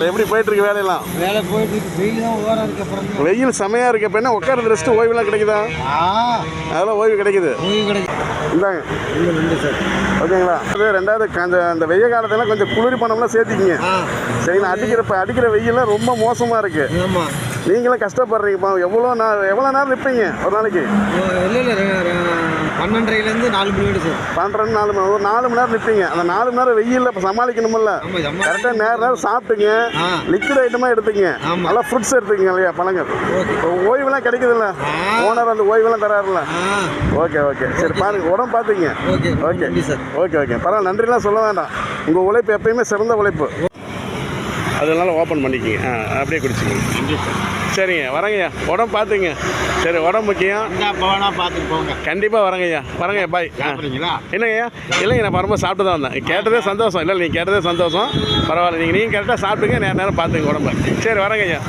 எப்படி போயிட்டுருக்கு வேலையெல்லாம்? வேலை போயிட்டு இருக்கு. வெயில் தான் ஓவராக இருக்கு. அப்புறம் வெயில் செமையாக இருக்குது. இப்போ என்ன உட்காந்து ரெஸ்ட்டு ஓய்வுலாம் கிடைக்குதா? அதெல்லாம் ஓய்வு கிடைக்குது. ஓய்வு கிடைக்கும். இந்தாங்க. இல்லை நன்றி சார். ஓகேங்களா? அது ரெண்டாவது அந்த வெய்ய காலத்தில் கொஞ்சம் குளிர் பணம்லாம் சேர்த்திக்கிங்க. சரிங்களா? அடிக்கிற வெயிலாம் ரொம்ப மோசமாக இருக்குது. ஆமாம். நீங்களும் கஷ்டப்படுறீங்கப்பா. எவ்வளோ நேரம் நிற்பீங்க ஒரு நாளைக்கு? இல்லை 12:30லேருந்து 4 மணி வரை சார். 12 4 மணி ஒரு 4 மணி நேரம் நிற்பீங்க. அந்த 4 மணி நேரம் வெயிலில் இப்போ சமாளிக்கணுமில்ல? கரெக்டாக நேரம் சாப்பிட்டுங்க. லிக்விட் ஐட்டமாக எடுத்துங்க. நல்லா ஃப்ரூட்ஸ் எடுத்துக்கங்க இல்லையா, பழங்கள். ஓய்வுலாம் கிடைக்குதுல்ல? ஓனர் அந்த ஓய்வெல்லாம் தராருல்ல? ஓகே சரி, பாருங்க உடம்பு பார்த்துங்க. ஓகே பரவாயில்ல, நன்றிலாம் சொல்ல வேண்டாம். உங்கள் உழைப்பு எப்பயுமே சிறந்த உழைப்பு. அதனால ஓப்பன் பண்ணிக்கிங்க. அப்படியே குடிச்சிக்கிங்க. சரிங்க, வரங்கய்யா. உடம்பு பார்த்துங்க. சரி, உடம்பு முக்கியம். பார்த்துட்டு போங்க. கண்டிப்பாக வரங்கய்யா. பாய். என்னங்கய்யா? இல்லைங்க, நான் வரும்போது சாப்பிட்டு தான் வந்தேன். கேட்டதே சந்தோஷம். இல்லை, நீங்கள் கேட்டதே சந்தோஷம். பரவாயில்ல, நீங்கள் கரெக்டாக சாப்பிட்டுங்க. நேரம் பார்த்துங்க உடம்பு. சரி, வரங்கய்யா.